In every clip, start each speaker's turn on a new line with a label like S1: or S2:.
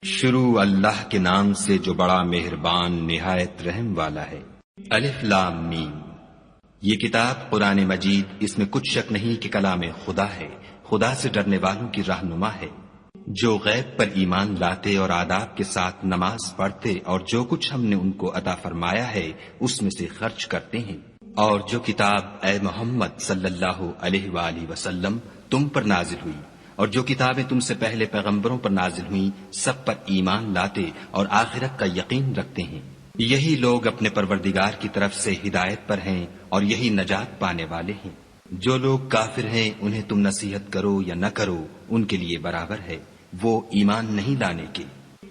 S1: شروع اللہ کے نام سے جو بڑا مہربان نہایت رحم والا ہے۔ الف لام میم۔ یہ کتاب قرآن مجید، اس میں کچھ شک نہیں کہ کلام خدا ہے، خدا سے ڈرنے والوں کی رہنما ہے، جو غیب پر ایمان لاتے اور آداب کے ساتھ نماز پڑھتے اور جو کچھ ہم نے ان کو عطا فرمایا ہے اس میں سے خرچ کرتے ہیں، اور جو کتاب اے محمد صلی اللہ علیہ وآلہ وسلم تم پر نازل ہوئی اور جو کتابیں تم سے پہلے پیغمبروں پر نازل ہوئیں سب پر ایمان لاتے اور آخرت کا یقین رکھتے ہیں، یہی لوگ اپنے پروردگار کی طرف سے ہدایت پر ہیں اور یہی نجات پانے والے ہیں۔ جو لوگ کافر ہیں انہیں تم نصیحت کرو یا نہ کرو ان کے لیے برابر ہے، وہ ایمان نہیں لانے کے۔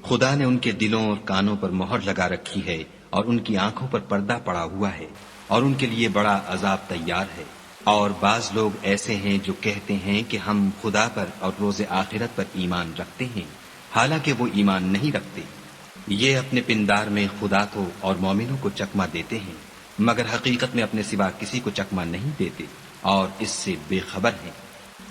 S1: خدا نے ان کے دلوں اور کانوں پر مہر لگا رکھی ہے اور ان کی آنکھوں پر پردہ پڑا ہوا ہے اور ان کے لیے بڑا عذاب تیار ہے۔ اور بعض لوگ ایسے ہیں جو کہتے ہیں کہ ہم خدا پر اور روز آخرت پر ایمان رکھتے ہیں، حالانکہ وہ ایمان نہیں رکھتے۔ یہ اپنے پندار میں خدا کو اور مومنوں کو چکمہ دیتے ہیں، مگر حقیقت میں اپنے سوا کسی کو چکمہ نہیں دیتے اور اس سے بے خبر ہیں۔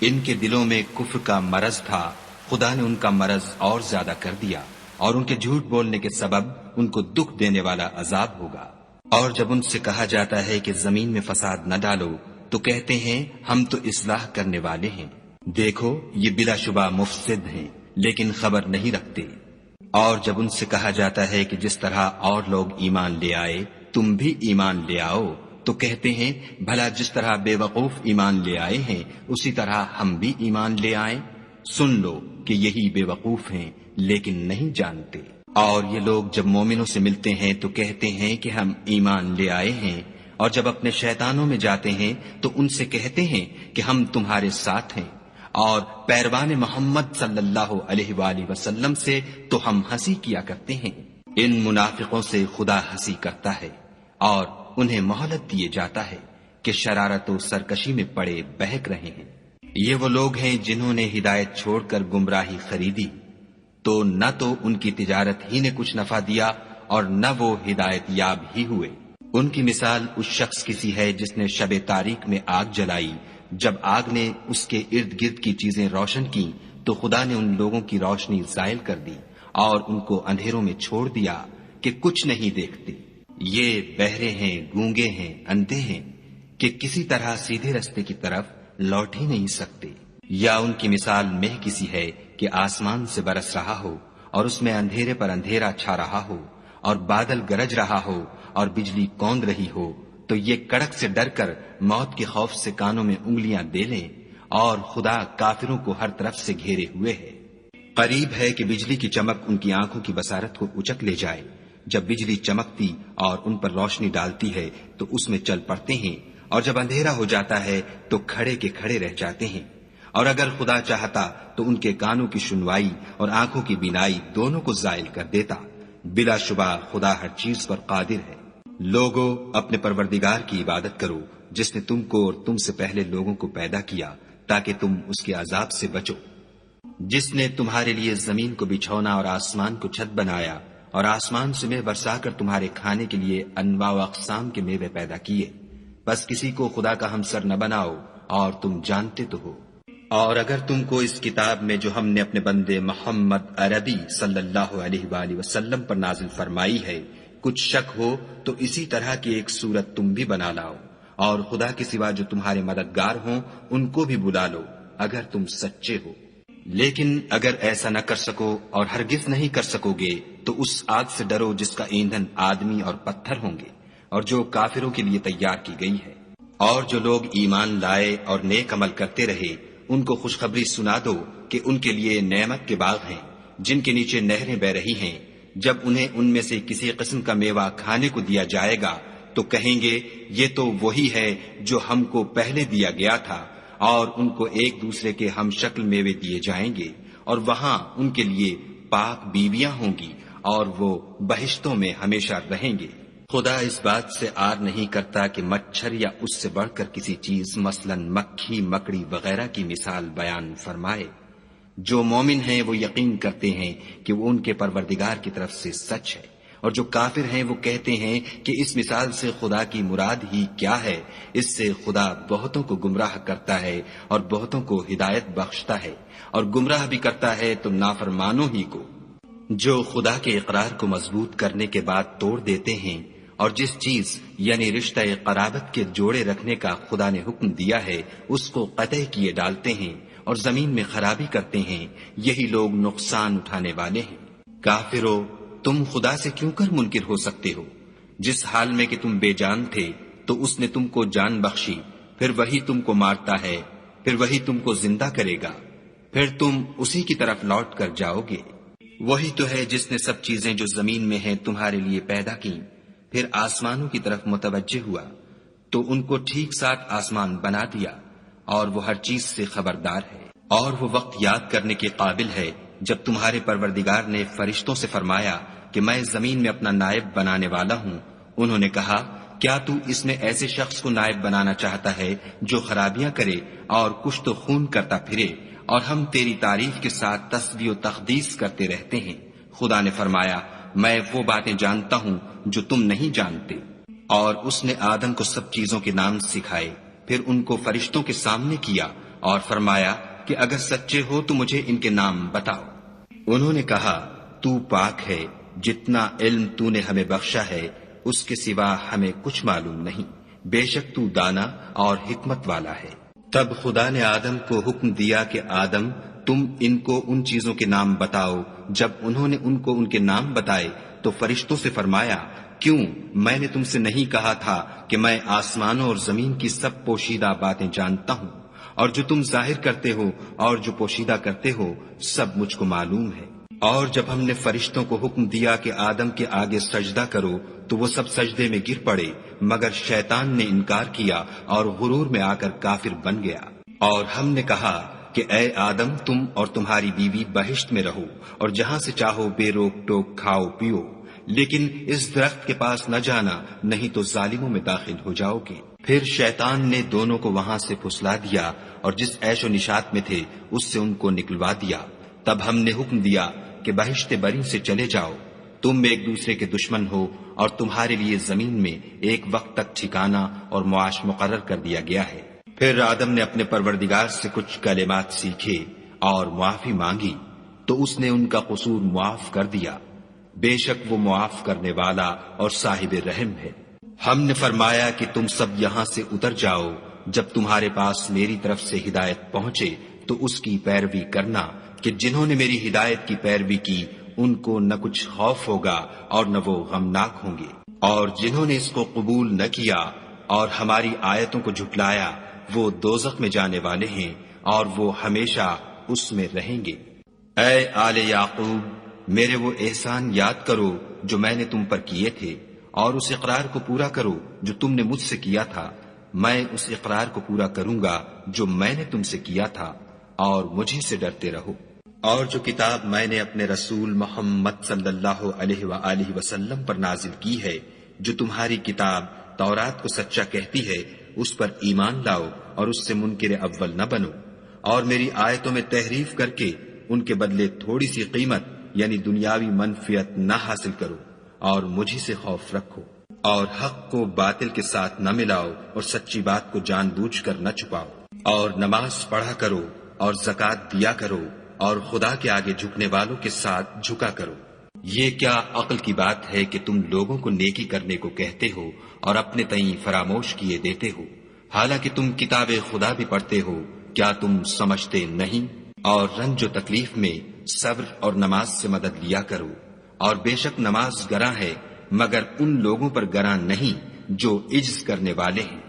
S1: ان کے دلوں میں کفر کا مرض تھا، خدا نے ان کا مرض اور زیادہ کر دیا اور ان کے جھوٹ بولنے کے سبب ان کو دکھ دینے والا عذاب ہوگا۔ اور جب ان سے کہا جاتا ہے کہ زمین میں فساد نہ ڈالو تو کہتے ہیں ہم تو اصلاح کرنے والے ہیں، دیکھو یہ بلا شبہ مفسد ہیں لیکن خبر نہیں رکھتے۔ اور جب ان سے کہا جاتا ہے کہ جس طرح اور لوگ ایمان لے آئے تم بھی ایمان لے آؤ تو کہتے ہیں بھلا جس طرح بے وقوف ایمان لے آئے ہیں اسی طرح ہم بھی ایمان لے آئیں، سن لو کہ یہی بے وقوف ہیں لیکن نہیں جانتے۔ اور یہ لوگ جب مومنوں سے ملتے ہیں تو کہتے ہیں کہ ہم ایمان لے آئے ہیں، اور جب اپنے شیطانوں میں جاتے ہیں تو ان سے کہتے ہیں کہ ہم تمہارے ساتھ ہیں، اور پیروان محمد صلی اللہ علیہ وآلہ وسلم سے تو ہم ہنسی کیا کرتے ہیں۔ ان منافقوں سے خدا ہنسی کرتا ہے اور انہیں مہلت دیے جاتا ہے کہ شرارت و سرکشی میں پڑے بہک رہے ہیں۔ یہ وہ لوگ ہیں جنہوں نے ہدایت چھوڑ کر گمراہی خریدی، تو نہ تو ان کی تجارت ہی نے کچھ نفع دیا اور نہ وہ ہدایت یاب ہی ہوئے۔ ان کی مثال اس شخص کی سی ہے جس نے شب تاریک میں آگ جلائی، جب آگ نے اس کے ارد گرد کی چیزیں روشن کی تو خدا نے ان لوگوں کی روشنی زائل کر دی اور ان کو اندھیروں میں چھوڑ دیا کہ کچھ نہیں دیکھتے۔ یہ بہرے ہیں، گونگے ہیں، اندھے ہیں کہ کسی طرح سیدھے رستے کی طرف لوٹ ہی نہیں سکتے۔ یا ان کی مثال مہ کسی ہے کہ آسمان سے برس رہا ہو اور اس میں اندھیرے پر اندھیرا چھا رہا ہو اور بادل گرج رہا ہو اور بجلی کوند رہی ہو، تو یہ کڑک سے ڈر کر موت کے خوف سے کانوں میں انگلیاں دے لیں، اور خدا کافروں کو ہر طرف سے گھیرے ہوئے ہے۔ قریب ہے کہ بجلی کی چمک ان کی آنکھوں کی بصارت کو اچک لے جائے۔ جب بجلی چمکتی اور ان پر روشنی ڈالتی ہے تو اس میں چل پڑتے ہیں، اور جب اندھیرا ہو جاتا ہے تو کھڑے کے کھڑے رہ جاتے ہیں۔ اور اگر خدا چاہتا تو ان کے کانوں کی سنوائی اور آنکھوں کی بینائی دونوں کو زائل کر دیتا، بلا شبہ خدا ہر چیز پر قادر ہے۔ لوگو اپنے پروردگار کی عبادت کرو جس نے تم کو اور تم سے پہلے لوگوں کو پیدا کیا تاکہ تم اس کے عذاب سے بچو، جس نے تمہارے لیے زمین کو بچھونا اور آسمان کو چھت بنایا اور آسمان سے مے برسا کر تمہارے کھانے کے لیے انواع و اقسام کے میوے پیدا کیے، بس کسی کو خدا کا ہمسر نہ بناؤ اور تم جانتے تو ہو۔ اور اگر تم کو اس کتاب میں جو ہم نے اپنے بندے محمد عربی صلی اللہ علیہ وآلہ وسلم پر نازل فرمائی ہے کچھ شک ہو تو اسی طرح کی ایک صورت تم بھی بنا لاؤ، اور خدا کے سوا جو تمہارے مددگار ہوں ان کو بھی بلا لو اگر تم سچے ہو۔ لیکن اگر ایسا نہ کر سکو اور ہرگز نہیں کر سکو گے تو اس آگ سے ڈرو جس کا ایندھن آدمی اور پتھر ہوں گے اور جو کافروں کے لیے تیار کی گئی ہے۔ اور جو لوگ ایمان لائے اور نیک عمل کرتے رہے ان کو خوشخبری سنا دو کہ ان کے لیے نعمت کے باغ ہیں جن کے نیچے نہریں بہ رہی ہیں، جب انہیں ان میں سے کسی قسم کا میوہ کھانے کو دیا جائے گا تو کہیں گے یہ تو وہی ہے جو ہم کو پہلے دیا گیا تھا، اور ان کو ایک دوسرے کے ہم شکل میوے دیے جائیں گے، اور وہاں ان کے لیے پاک بیویاں ہوں گی اور وہ بہشتوں میں ہمیشہ رہیں گے۔ خدا اس بات سے آر نہیں کرتا کہ مچھر یا اس سے بڑھ کر کسی چیز مثلاً مکھی مکڑی وغیرہ کی مثال بیان فرمائے۔ جو مومن ہیں وہ یقین کرتے ہیں کہ وہ ان کے پروردگار کی طرف سے سچ ہے، اور جو کافر ہیں وہ کہتے ہیں کہ اس مثال سے خدا کی مراد ہی کیا ہے۔ اس سے خدا بہتوں کو گمراہ کرتا ہے اور بہتوں کو ہدایت بخشتا ہے، اور گمراہ بھی کرتا ہے تو نافرمانوں ہی کو۔ جو خدا کے اقرار کو مضبوط کرنے کے بعد توڑ دیتے ہیں اور جس چیز یعنی رشتہ قرابت کے جوڑے رکھنے کا خدا نے حکم دیا ہے اس کو قطع کیے ڈالتے ہیں اور زمین میں خرابی کرتے ہیں، یہی لوگ نقصان اٹھانے والے ہیں۔ کافرو، تم خدا سے کیوں کر منکر ہو سکتے ہو؟ جس حال میں کہ تم بے جان تھے تو اس نے تم کو جان بخشی، پھر وہی تم کو مارتا ہے، پھر وہی تم کو زندہ کرے گا، پھر تم اسی کی طرف لوٹ کر جاؤ گے۔ وہی تو ہے جس نے سب چیزیں جو زمین میں ہیں تمہارے لیے پیدا کی، پھر آسمانوں کی طرف متوجہ ہوا تو ان کو ٹھیک ساتھ آسمان بنا دیا، اور وہ ہر چیز سے خبردار ہے۔ اور وہ وقت یاد کرنے کے قابل ہے جب تمہارے پروردگار نے فرشتوں سے فرمایا کہ میں زمین میں اپنا نائب بنانے والا ہوں۔ انہوں نے کہا، کیا تو اس میں ایسے شخص کو نائب بنانا چاہتا ہے جو خرابیاں کرے اور کشت و خون کرتا پھرے، اور ہم تیری تعریف کے ساتھ تسبیح و تقدیس کرتے رہتے ہیں؟ خدا نے فرمایا، میں وہ باتیں جانتا ہوں جو تم نہیں جانتے۔ اور اس نے آدم کو سب چیزوں کے نام سکھائے، پھر ان کو فرشتوں کے سامنے کیا اور فرمایا کہ اگر سچے ہو تو مجھے ان کے نام بتاؤ۔ انہوں نے کہا، تو پاک ہے، جتنا علم تو نے ہمیں بخشا ہے اس کے سوا ہمیں کچھ معلوم نہیں، بے شک تو دانا اور حکمت والا ہے۔ تب خدا نے آدم کو حکم دیا کہ آدم، تم ان کو ان چیزوں کے نام بتاؤ۔ جب انہوں نے ان کو ان کے نام بتائے تو فرشتوں سے فرمایا، کیوں میں نے تم سے نہیں کہا تھا کہ میں آسمانوں اور زمین کی سب پوشیدہ باتیں جانتا ہوں، اور جو تم ظاہر کرتے ہو اور جو پوشیدہ کرتے ہو سب مجھ کو معلوم ہے۔ اور جب ہم نے فرشتوں کو حکم دیا کہ آدم کے آگے سجدہ کرو تو وہ سب سجدے میں گر پڑے، مگر شیطان نے انکار کیا اور غرور میں آ کر کافر بن گیا۔ اور ہم نے کہا کہ اے آدم، تم اور تمہاری بیوی بہشت میں رہو اور جہاں سے چاہو بے روک ٹوک کھاؤ پیو، لیکن اس درخت کے پاس نہ جانا، نہیں تو ظالموں میں داخل ہو جاؤ گے۔ پھر شیطان نے دونوں کو وہاں سے پھسلا دیا اور جس عیش و نشاط میں تھے اس سے ان کو نکلوا دیا۔ تب ہم نے حکم دیا کہ بہشت بری سے چلے جاؤ، تم ایک دوسرے کے دشمن ہو، اور تمہارے لیے زمین میں ایک وقت تک ٹھکانہ اور معاش مقرر کر دیا گیا ہے۔ پھر آدم نے اپنے پروردگار سے کچھ کلمات سیکھے اور معافی مانگی تو اس نے ان کا قصور معاف کر دیا، بے شک وہ معاف کرنے والا اور صاحب رحم ہے۔ ہم نے فرمایا کہ تم سب یہاں سے اتر جاؤ، جب تمہارے پاس میری طرف سے ہدایت پہنچے تو اس کی پیروی کرنا، کہ جنہوں نے میری ہدایت کی پیروی کی ان کو نہ کچھ خوف ہوگا اور نہ وہ غمناک ہوں گے، اور جنہوں نے اس کو قبول نہ کیا اور ہماری آیتوں کو جھٹلایا وہ دوزخ میں جانے والے ہیں اور وہ ہمیشہ اس میں رہیں گے۔ اے آل یعقوب، میرے وہ احسان یاد کرو جو میں نے تم پر کیے تھے، اور اس اقرار کو پورا کرو جو تم نے مجھ سے کیا تھا۔ میں اس اقرار کو پورا کروں گا جو میں نے تم سے کیا تھا، اور مجھے سے ڈرتے رہو۔ اور جو کتاب میں نے اپنے رسول محمد صلی اللہ علیہ وآلہ وسلم پر نازل کی ہے، جو تمہاری کتاب تورات کو سچا کہتی ہے، اس پر ایمان لاؤ اور اس سے منکر اول نہ بنو، اور میری آیتوں میں تحریف کر کے ان کے بدلے تھوڑی سی قیمت یعنی دنیاوی منفعت نہ حاصل کرو، اور مجھے سے خوف رکھو، اور حق کو باطل کے ساتھ نہ ملاؤ اور سچی بات کو جان بوجھ کر نہ چھپاؤ، اور نماز پڑھا کرو اور زکوٰۃ دیا کرو، اور خدا کے آگے جھکنے والوں کے ساتھ جھکا کرو۔ یہ کیا عقل کی بات ہے کہ تم لوگوں کو نیکی کرنے کو کہتے ہو اور اپنے تئیں فراموش کیے دیتے ہو، حالانکہ تم کتاب خدا بھی پڑھتے ہو؟ کیا تم سمجھتے نہیں؟ اور رنج و تکلیف میں صبر اور نماز سے مدد لیا کرو، اور بے شک نماز گراں ہے، مگر ان لوگوں پر گراں نہیں جو عجز کرنے والے ہیں،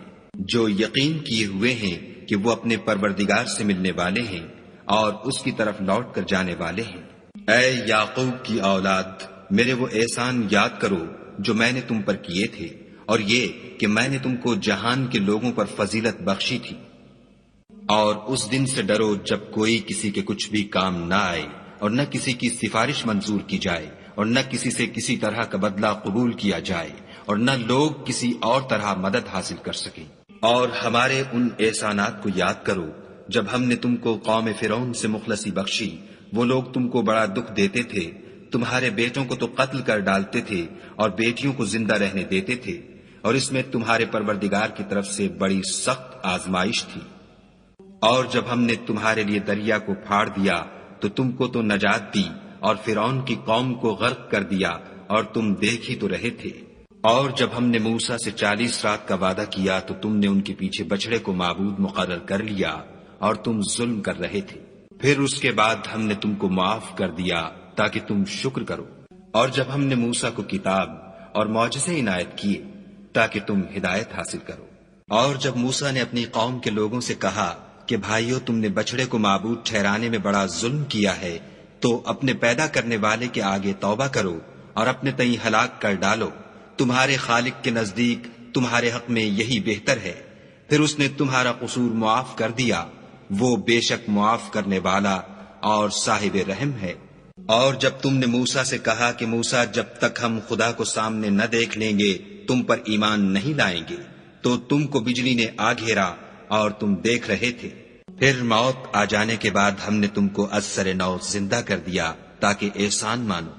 S1: جو یقین کیے ہوئے ہیں کہ وہ اپنے پروردگار سے ملنے والے ہیں اور اس کی طرف لوٹ کر جانے والے ہیں۔ اے یعقوب کی اولاد، میرے وہ احسان یاد کرو جو میں نے تم پر کیے تھے، اور یہ کہ میں نے تم کو جہان کے لوگوں پر فضیلت بخشی تھی۔ اور اس دن سے ڈرو جب کوئی کسی کے کچھ بھی کام نہ آئے، اور نہ کسی کی سفارش منظور کی جائے، اور نہ کسی سے کسی طرح کا بدلہ قبول کیا جائے، اور نہ لوگ کسی اور طرح مدد حاصل کر سکیں۔ اور ہمارے ان احسانات کو یاد کرو جب ہم نے تم کو قوم فرعون سے مخلصی بخشی، وہ لوگ تم کو بڑا دکھ دیتے تھے، تمہارے بیٹوں کو تو قتل کر ڈالتے تھے اور بیٹیوں کو زندہ رہنے دیتے تھے، اور اس میں تمہارے پروردگار کی طرف سے بڑی سخت آزمائش تھی۔ اور جب ہم نے تمہارے لیے دریا کو پھاڑ دیا تو تم کو تو نجات دی، اور فرعون کی قوم کو غرق کر دیا اور تم دیکھ ہی تو رہے تھے۔ اور جب ہم نے موسیٰ سے 40 رات کا وعدہ کیا تو تم نے ان کے پیچھے بچڑے کو معبود مقرر کر لیا اور تم ظلم کر رہے تھے۔ پھر اس کے بعد ہم نے تم کو معاف کر دیا تاکہ تم شکر کرو۔ اور جب ہم نے موسیٰ کو کتاب اور معجزے عنایت کیے تاکہ تم ہدایت حاصل کرو۔ اور جب موسیٰ نے اپنی قوم کے لوگوں سے کہا کہ بھائیو، تم نے بچڑے کو معبود ٹھہرانے میں بڑا ظلم کیا ہے، تو اپنے پیدا کرنے والے کے آگے توبہ کرو اور اپنے تئیں ہلاک کر ڈالو، تمہارے خالق کے نزدیک تمہارے حق میں یہی بہتر ہے۔ پھر اس نے تمہارا قصور معاف کر دیا، وہ بے شک معاف کرنے والا اور صاحب رحم ہے۔ اور جب تم نے موسیٰ سے کہا کہ موسیٰ، جب تک ہم خدا کو سامنے نہ دیکھ لیں گے تم پر ایمان نہیں لائیں گے، تو تم کو بجلی نے آ گھیرا اور تم دیکھ رہے تھے۔ پھر موت آ جانے کے بعد ہم نے تم کو از سر نو زندہ کر دیا تاکہ احسان مانو،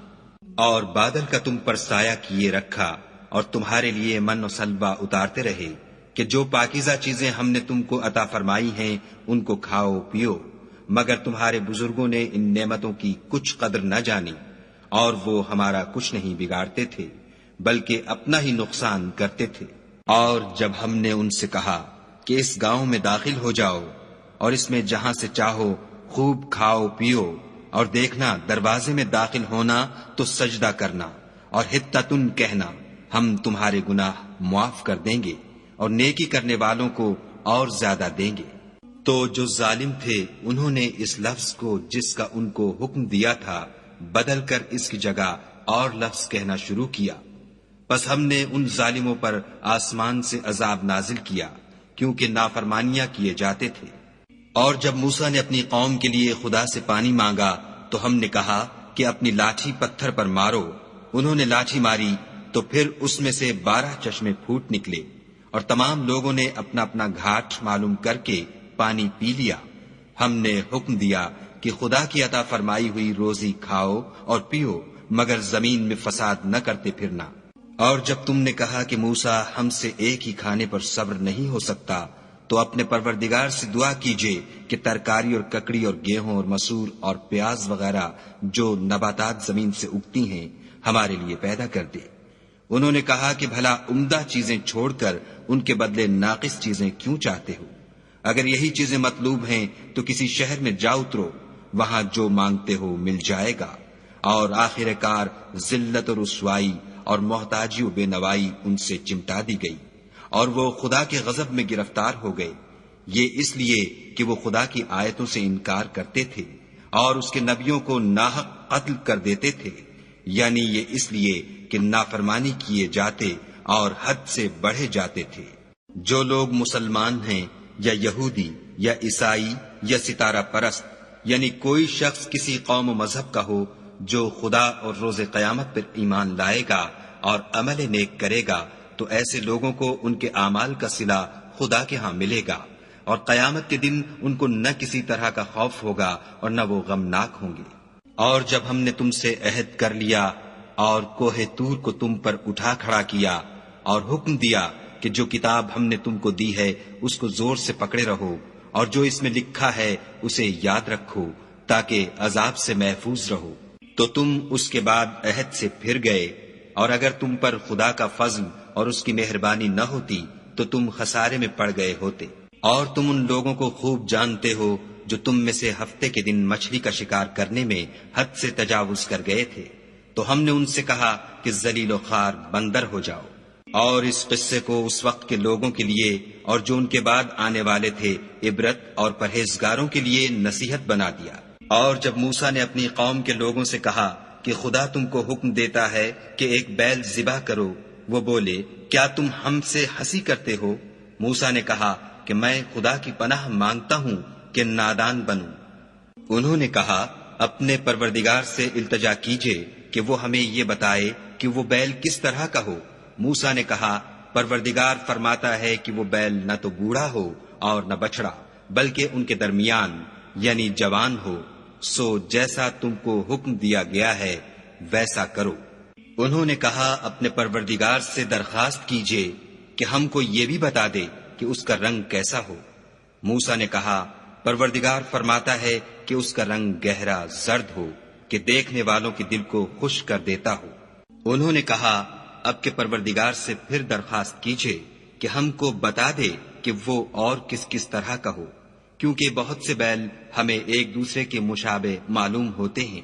S1: اور بادل کا تم پر سایہ کیے رکھا اور تمہارے لیے من و سلوہ اتارتے رہے کہ جو پاکیزہ چیزیں ہم نے تم کو عطا فرمائی ہیں ان کو کھاؤ پیو، مگر تمہارے بزرگوں نے ان نعمتوں کی کچھ قدر نہ جانی، اور وہ ہمارا کچھ نہیں بگاڑتے تھے بلکہ اپنا ہی نقصان کرتے تھے۔ اور جب ہم نے ان سے کہا کہ اس گاؤں میں داخل ہو جاؤ اور اس میں جہاں سے چاہو خوب کھاؤ پیو، اور دیکھنا دروازے میں داخل ہونا تو سجدہ کرنا اور حطتن کہنا، ہم تمہارے گناہ معاف کر دیں گے اور نیکی کرنے والوں کو اور زیادہ دیں گے۔ تو جو ظالم تھے انہوں نے اس لفظ کو جس کا ان کو حکم دیا تھا بدل کر اس کی جگہ اور لفظ کہنا شروع کیا، پس ہم نے ان ظالموں پر آسمان سے عذاب نازل کیا کیونکہ نافرمانیاں کیے جاتے تھے۔ اور جب موسیٰ نے اپنی قوم کے لیے خدا سے پانی مانگا تو ہم نے کہا کہ اپنی لاٹھی پتھر پر مارو۔ انہوں نے لاٹھی ماری تو پھر اس میں سے 12 چشمے پھوٹ نکلے، اور تمام لوگوں نے اپنا اپنا گھاٹ معلوم کر کے پانی پی لیا۔ ہم نے حکم دیا کہ خدا کی عطا فرمائی ہوئی روزی کھاؤ اور پیو، مگر زمین میں فساد نہ کرتے پھرنا۔ اور جب تم نے کہا کہ موسیٰ، ہم سے ایک ہی کھانے پر صبر نہیں ہو سکتا، تو اپنے پروردگار سے دعا کیجئے کہ ترکاری اور ککڑی اور گیہوں اور مسور اور پیاز وغیرہ جو نباتات زمین سے اگتی ہیں ہمارے لیے پیدا کر دے۔ انہوں نے کہا کہ بھلا عمدہ چیزیں چھوڑ کر ان کے بدلے ناقص چیزیں کیوں چاہتے ہو؟ اگر یہی چیزیں مطلوب ہیں تو کسی شہر میں جا اترو، وہاں جو مانگتے ہو مل جائے گا۔ اور آخر کار ذلت اور رسوائی اور محتاجی و بے نوائی ان سے چمٹا دی گئی، اور وہ خدا کے غضب میں گرفتار ہو گئے، یہ اس لیے کہ وہ خدا کی آیتوں سے انکار کرتے تھے اور اس کے نبیوں کو ناحق قتل کر دیتے تھے، یعنی یہ اس لیے کہ نافرمانی کیے جاتے اور حد سے بڑھے جاتے تھے۔ جو لوگ مسلمان ہیں یا یہودی یا عیسائی یا ستارہ پرست، یعنی کوئی شخص کسی قوم و مذہب کا ہو، جو خدا اور روز قیامت پر ایمان لائے گا اور عمل نیک کرے گا، تو ایسے لوگوں کو ان کے اعمال کا صلہ خدا کے ہاں ملے گا، اور قیامت کے دن ان کو نہ کسی طرح کا خوف ہوگا اور نہ وہ غمناک ہوں گے۔ اور جب ہم نے تم سے عہد کر لیا اور کوہ طور کو تم پر اٹھا کھڑا کیا اور حکم دیا کہ جو کتاب ہم نے تم کو دی ہے اس کو زور سے پکڑے رہو، اور جو اس میں لکھا ہے اسے یاد رکھو تاکہ عذاب سے محفوظ رہو، تو تم اس کے بعد عہد سے پھر گئے، اور اگر تم پر خدا کا فضل اور اس کی مہربانی نہ ہوتی تو تم خسارے میں پڑ گئے ہوتے۔ اور تم ان لوگوں کو خوب جانتے ہو جو تم میں سے ہفتے کے دن مچھلی کا شکار کرنے میں حد سے تجاوز کر گئے تھے، تو ہم نے ان سے کہا کہ ذلیل و خوار بندر ہو جاؤ۔ اور اس قصے کو اس وقت کے لوگوں کے لیے اور جو ان کے بعد آنے والے تھے عبرت اور پرہیزگاروں کے لیے نصیحت بنا دیا۔ اور جب موسیٰ نے اپنی قوم کے لوگوں سے کہا کہ خدا تم کو حکم دیتا ہے کہ ایک بیل ذبح کرو، وہ بولے، کیا تم ہم سے ہنسی کرتے ہو؟ موسیٰ نے کہا کہ میں خدا کی پناہ مانگتا ہوں کہ نادان بنوں۔ انہوں نے کہا، اپنے پروردگار سے التجا کیجئے کہ وہ ہمیں یہ بتائے کہ وہ بیل کس طرح کا ہو۔ موسیٰ نے کہا، پروردگار فرماتا ہے کہ وہ بیل نہ تو بوڑھا ہو اور نہ بچڑا، بلکہ ان کے درمیان یعنی جوان ہو، سو جیسا تم کو حکم دیا گیا ہے ویسا کرو۔ انہوں نے کہا، اپنے پروردگار سے درخواست کیجئے کہ ہم کو یہ بھی بتا دے کہ اس کا رنگ کیسا ہو۔ موسیٰ نے کہا، پروردگار فرماتا ہے کہ اس کا رنگ گہرا زرد ہو، کہ دیکھنے والوں کے دل کو خوش کر دیتا ہو۔ انہوں نے کہا اب کے پروردگار سے پھر درخواست کیجئے کہ ہم کو بتا دے کہ وہ اور کس کس طرح کا ہو، کیونکہ بہت سے بیل ہمیں ایک دوسرے کے مشابہ معلوم ہوتے ہیں،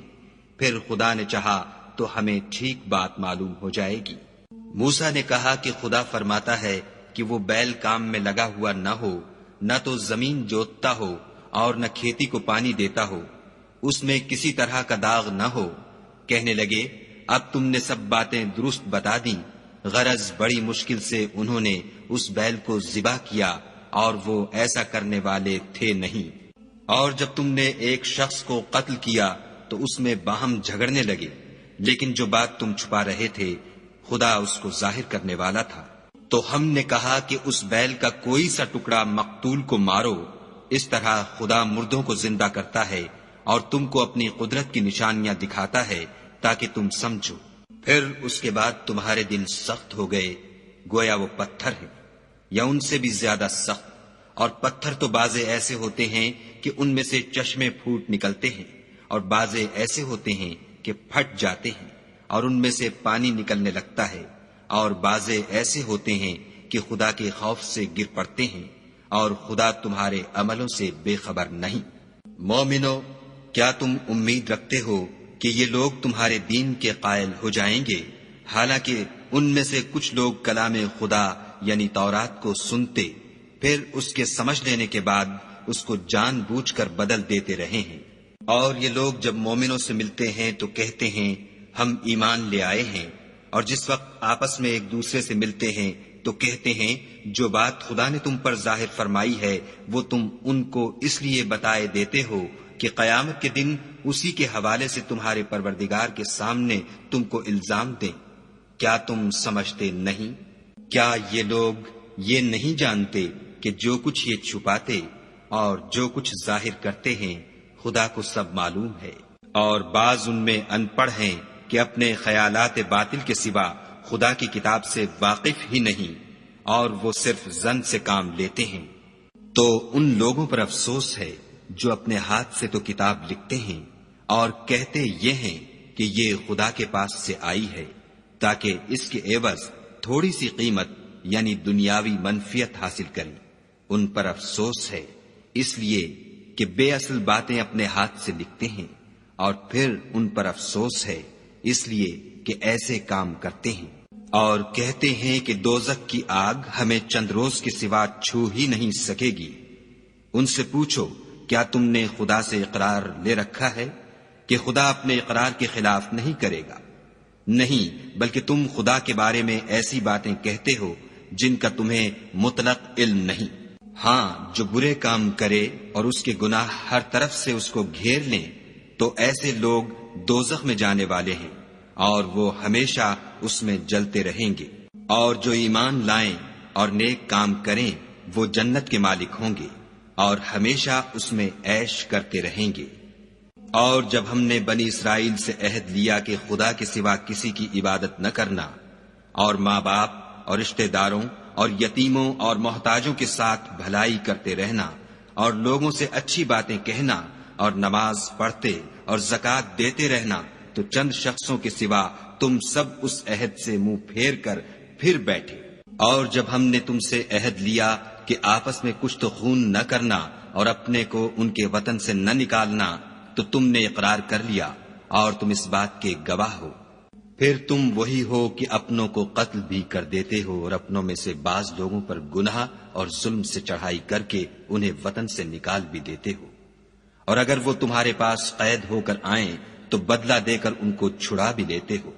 S1: پھر خدا نے چاہا تو ہمیں ٹھیک بات معلوم ہو جائے گی۔ موسیٰ نے کہا کہ خدا فرماتا ہے کہ وہ بیل کام میں لگا ہوا نہ ہو، نہ تو زمین جوتتا ہو اور نہ کھیتی کو پانی دیتا ہو، اس میں کسی طرح کا داغ نہ ہو۔ کہنے لگے اب تم نے سب باتیں درست بتا دیں۔ غرض بڑی مشکل سے انہوں نے اس بیل کو ذبح کیا اور وہ ایسا کرنے والے تھے نہیں۔ اور جب تم نے ایک شخص کو قتل کیا تو اس میں باہم جھگڑنے لگے، لیکن جو بات تم چھپا رہے تھے خدا اس کو ظاہر کرنے والا تھا۔ تو ہم نے کہا کہ اس بیل کا کوئی سا ٹکڑا مقتول کو مارو، اس طرح خدا مردوں کو زندہ کرتا ہے اور تم کو اپنی قدرت کی نشانیاں دکھاتا ہے تاکہ تم سمجھو۔ پھر اس کے بعد تمہارے دل سخت ہو گئے، گویا وہ پتھر ہیں یا ان سے بھی زیادہ سخت، اور پتھر تو بعضے ایسے ہوتے ہیں کہ ان میں سے چشمے پھوٹ نکلتے ہیں، اور بعضے ایسے ہوتے ہیں کہ پھٹ جاتے ہیں اور ان میں سے پانی نکلنے لگتا ہے، اور بعضے ایسے ہوتے ہیں کہ خدا کے خوف سے گر پڑتے ہیں، اور خدا تمہارے عملوں سے بے خبر نہیں۔ مومنو، کیا تم امید رکھتے ہو کہ یہ لوگ تمہارے دین کے قائل ہو جائیں گے؟ حالانکہ ان میں سے کچھ لوگ کلام خدا یعنی تورات کو سنتے، پھر اس کے سمجھ لینے کے بعد اس کو جان بوجھ کر بدل دیتے رہے ہیں۔ اور یہ لوگ جب مومنوں سے ملتے ہیں تو کہتے ہیں ہم ایمان لے آئے ہیں، اور جس وقت آپس میں ایک دوسرے سے ملتے ہیں تو کہتے ہیں جو بات خدا نے تم پر ظاہر فرمائی ہے وہ تم ان کو اس لیے بتائے دیتے ہو کہ قیامت کے دن اسی کے حوالے سے تمہارے پروردگار کے سامنے تم کو الزام دیں۔ کیا تم سمجھتے نہیں؟ کیا یہ لوگ یہ نہیں جانتے کہ جو کچھ یہ چھپاتے اور جو کچھ ظاہر کرتے ہیں خدا کو سب معلوم ہے؟ اور بعض ان میں ان پڑھ ہیں کہ اپنے خیالات باطل کے سوا خدا کی کتاب سے واقف ہی نہیں، اور وہ صرف ظن سے کام لیتے ہیں۔ تو ان لوگوں پر افسوس ہے جو اپنے ہاتھ سے تو کتاب لکھتے ہیں اور کہتے یہ ہیں کہ یہ خدا کے پاس سے آئی ہے تاکہ اس کے عوض تھوڑی سی قیمت یعنی دنیاوی منفیت حاصل کریں۔ ان پر افسوس ہے اس لیے کہ بے اصل باتیں اپنے ہاتھ سے لکھتے ہیں، اور پھر ان پر افسوس ہے اس لیے کہ ایسے کام کرتے ہیں۔ اور کہتے ہیں کہ دوزخ کی آگ ہمیں چند روز کے سوا چھو ہی نہیں سکے گی۔ ان سے پوچھو کیا تم نے خدا سے اقرار لے رکھا ہے کہ خدا اپنے اقرار کے خلاف نہیں کرے گا؟ نہیں، بلکہ تم خدا کے بارے میں ایسی باتیں کہتے ہو جن کا تمہیں مطلق علم نہیں۔ ہاں، جو برے کام کرے اور اس کے گناہ ہر طرف سے اس کو گھیر لیں تو ایسے لوگ دوزخ میں جانے والے ہیں اور وہ ہمیشہ اس میں جلتے رہیں گے۔ اور جو ایمان لائیں اور نیک کام کریں وہ جنت کے مالک ہوں گے اور ہمیشہ اس میں عیش کرتے رہیں گے۔ اور جب ہم نے بنی اسرائیل سے عہد لیا کہ خدا کے سوا کسی کی عبادت نہ کرنا، اور ماں باپ اور رشتہ داروں اور یتیموں اور محتاجوں کے ساتھ بھلائی کرتے رہنا، اور لوگوں سے اچھی باتیں کہنا، اور نماز پڑھتے اور زکوٰۃ دیتے رہنا، تو چند شخصوں کے سوا تم سب اس عہد سے منہ پھیر کر پھر بیٹھے۔ اور جب ہم نے تم سے عہد لیا کہ آپس میں کچھ تو خون نہ کرنا اور اپنے کو ان کے وطن سے نہ نکالنا، تو تم نے اقرار کر لیا اور تم اس بات کے گواہ ہو۔ پھر تم وہی ہو کہ اپنوں کو قتل بھی کر دیتے ہو اور اپنوں میں سے بعض لوگوں پر گناہ اور ظلم سے چڑھائی کر کے انہیں وطن سے نکال بھی دیتے ہو، اور اگر وہ تمہارے پاس قید ہو کر آئیں تو بدلہ دے کر ان کو چھڑا بھی لیتے ہو،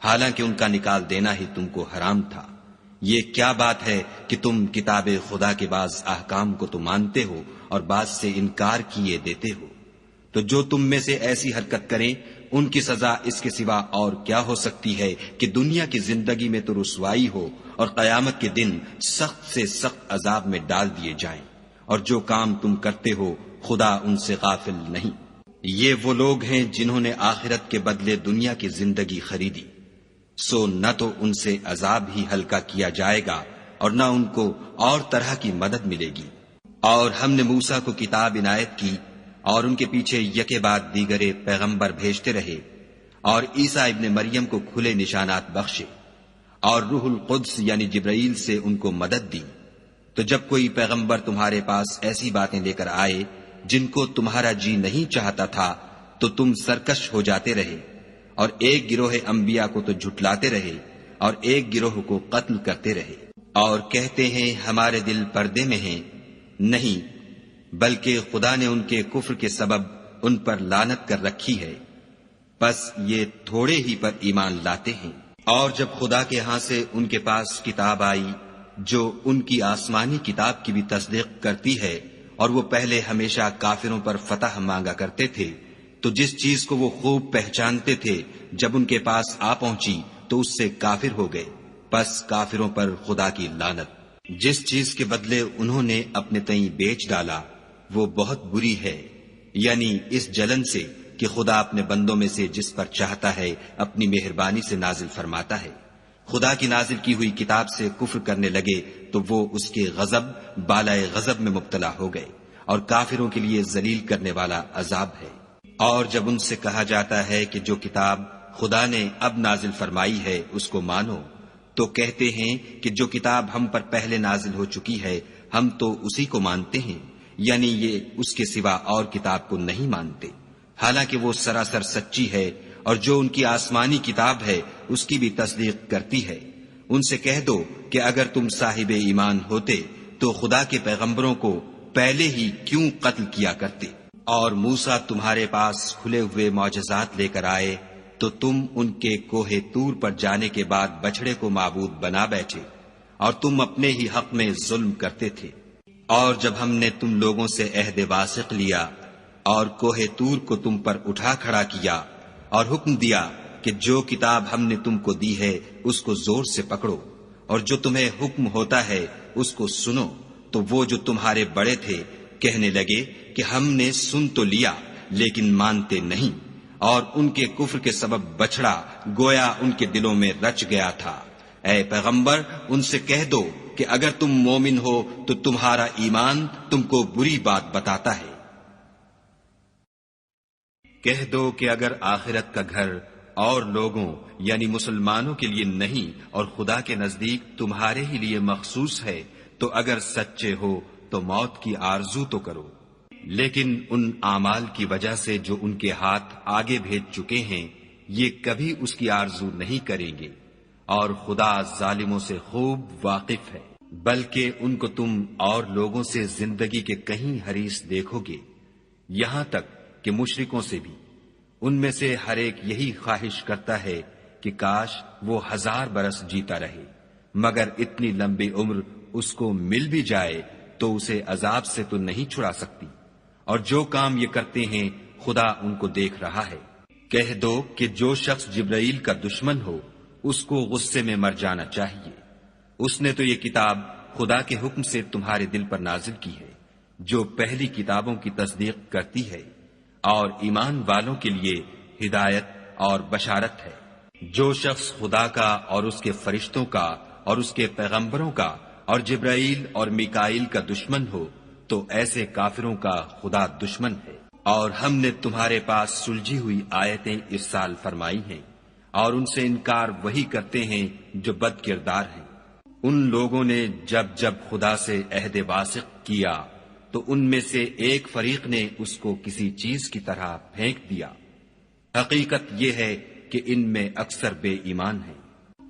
S1: حالانکہ ان کا نکال دینا ہی تم کو حرام تھا۔ یہ کیا بات ہے کہ تم کتاب خدا کے بعض احکام کو تو مانتے ہو اور بعض سے انکار کیے دیتے ہو؟ تو جو تم میں سے ایسی حرکت کریں ان کی سزا اس کے سوا اور کیا ہو سکتی ہے کہ دنیا کی زندگی میں تو رسوائی ہو اور قیامت کے دن سخت سے سخت عذاب میں ڈال دیے جائیں۔ اور جو کام تم کرتے ہو خدا ان سے غافل نہیں۔ یہ وہ لوگ ہیں جنہوں نے آخرت کے بدلے دنیا کی زندگی خریدی، سو نہ تو ان سے عذاب ہی ہلکا کیا جائے گا اور نہ ان کو اور طرح کی مدد ملے گی۔ اور ہم نے موسیٰ کو کتاب عنایت کی اور ان کے پیچھے یکے بعد دیگرے پیغمبر بھیجتے رہے، اور عیسیٰ ابن مریم کو کھلے نشانات بخشے، اور روح القدس یعنی جبرائیل سے ان کو مدد دی۔ تو جب کوئی پیغمبر تمہارے پاس ایسی باتیں لے کر آئے جن کو تمہارا جی نہیں چاہتا تھا تو تم سرکش ہو جاتے رہے، اور ایک گروہ انبیاء کو تو جھٹلاتے رہے اور ایک گروہ کو قتل کرتے رہے، اور کہتے ہیں ہمارے دل پردے میں ہیں، نہیں بلکہ خدا نے ان کے کفر کے سبب ان پر لعنت کر رکھی ہے، پس یہ تھوڑے ہی پر ایمان لاتے ہیں۔ اور جب خدا کے ہاں سے ان کے پاس کتاب آئی جو ان کی آسمانی کتاب کی بھی تصدیق کرتی ہے، اور وہ پہلے ہمیشہ کافروں پر فتح مانگا کرتے تھے، تو جس چیز کو وہ خوب پہچانتے تھے جب ان کے پاس آ پہنچی تو اس سے کافر ہو گئے، پس کافروں پر خدا کی لعنت۔ جس چیز کے بدلے انہوں نے اپنے تئیں بیچ ڈالا وہ بہت بری ہے، یعنی اس جلن سے کہ خدا اپنے بندوں میں سے جس پر چاہتا ہے اپنی مہربانی سے نازل فرماتا ہے۔ خدا کی نازل کی ہوئی کتاب سے کفر کرنے لگے تو وہ اس کے غضب بالائے غضب میں مبتلا ہو گئے، اور کافروں کے لیے ذلیل کرنے والا عذاب ہے۔ اور جب ان سے کہا جاتا ہے کہ جو کتاب خدا نے اب نازل فرمائی ہے اس کو مانو، تو کہتے ہیں کہ جو کتاب ہم پر پہلے نازل ہو چکی ہے ہم تو اسی کو مانتے ہیں، یعنی یہ اس کے سوا اور کتاب کو نہیں مانتے، حالانکہ وہ سراسر سچی ہے، اور جو ان کی آسمانی کتاب ہے اس کی بھی تصدیق کرتی ہے۔ ان سے کہہ دو کہ اگر تم صاحب ایمان ہوتے تو خدا کے پیغمبروں کو پہلے ہی کیوں قتل کیا کرتے، اور موسیٰ تمہارے پاس کھلے ہوئے معجزات لے کر آئے تو تم ان کے کوہ طور پر جانے کے بعد بچڑے کو معبود بنا بیٹھے، اور تم اپنے ہی حق میں ظلم کرتے تھے۔ اور جب ہم نے تم لوگوں سے عہد واثق لیا اور کوہ طور کو تم پر اٹھا کھڑا کیا اور حکم دیا کہ جو کتاب ہم نے تم کو دی ہے اس کو زور سے پکڑو، اور جو تمہیں حکم ہوتا ہے اس کو سنو، تو وہ جو تمہارے بڑے تھے کہنے لگے کہ ہم نے سن تو لیا لیکن مانتے نہیں، اور ان کے کفر کے سبب بچھڑا گویا ان کے دلوں میں رچ گیا تھا۔ اے پیغمبر ان سے کہہ دو کہ اگر تم مومن ہو تو تمہارا ایمان تم کو بری بات بتاتا ہے۔ کہہ دو کہ اگر آخرت کا گھر اور لوگوں یعنی مسلمانوں کے لیے نہیں اور خدا کے نزدیک تمہارے ہی لیے مخصوص ہے تو اگر سچے ہو تو موت کی آرزو تو کرو، لیکن ان اعمال کی وجہ سے جو ان کے ہاتھ آگے بھیج چکے ہیں یہ کبھی اس کی آرزو نہیں کریں گے، اور خدا ظالموں سے خوب واقف ہے۔ بلکہ ان کو تم اور لوگوں سے زندگی کے کہیں حریص دیکھو گے، یہاں تک کہ مشرکوں سے بھی۔ ان میں سے ہر ایک یہی خواہش کرتا ہے کہ کاش وہ 1000 برس جیتا رہے، مگر اتنی لمبی عمر اس کو مل بھی جائے تو اسے عذاب سے تو نہیں چھڑا سکتی، اور جو کام یہ کرتے ہیں خدا ان کو دیکھ رہا ہے۔ کہہ دو کہ جو شخص جبرائیل کا دشمن ہو اس کو غصے میں مر جانا چاہیے، اس نے تو یہ کتاب خدا کے حکم سے تمہارے دل پر نازل کی ہے جو پہلی کتابوں کی تصدیق کرتی ہے، اور ایمان والوں کے لیے ہدایت اور بشارت ہے۔ جو شخص خدا کا اور اس کے فرشتوں کا اور اس کے پیغمبروں کا اور جبرائیل اور میکائیل کا دشمن ہو تو ایسے کافروں کا خدا دشمن ہے۔ اور ہم نے تمہارے پاس سلجھی ہوئی آیتیں ارسال فرمائی ہیں، اور ان سے انکار وہی کرتے ہیں جو بد کردار ہیں۔ ان لوگوں نے جب جب خدا سے عہد واثق کیا تو ان میں سے ایک فریق نے اس کو کسی چیز کی طرح پھینک دیا۔ حقیقت یہ ہے کہ ان میں اکثر بے ایمان ہیں۔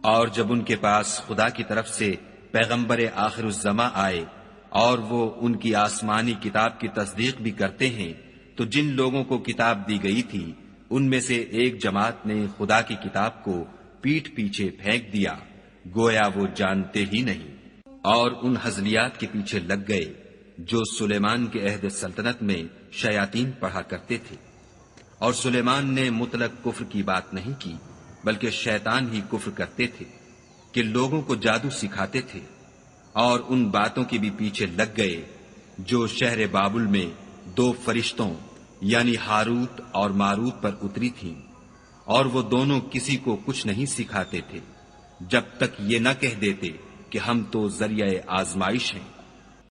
S1: اور جب ان کے پاس خدا کی طرف سے پیغمبر آخر الزماں آئے اور وہ ان کی آسمانی کتاب کی تصدیق بھی کرتے ہیں تو جن لوگوں کو کتاب دی گئی تھی ان میں سے ایک جماعت نے خدا کی کتاب کو پیٹھ پیچھے پھینک دیا گویا وہ جانتے ہی نہیں، اور ان ہزلیات کے پیچھے لگ گئے جو سلیمان کے عہد سلطنت میں شیاطین پڑھا کرتے تھے۔ اور سلیمان نے مطلق کفر کی بات نہیں کی بلکہ شیطان ہی کفر کرتے تھے کہ لوگوں کو جادو سکھاتے تھے، اور ان باتوں کے بھی پیچھے لگ گئے جو شہر بابل میں 2 فرشتوں یعنی ہاروت اور ماروت پر اتری تھیں، اور وہ دونوں کسی کو کچھ نہیں سکھاتے تھے جب تک یہ نہ کہہ دیتے کہ ہم تو ذریعہ آزمائش ہیں۔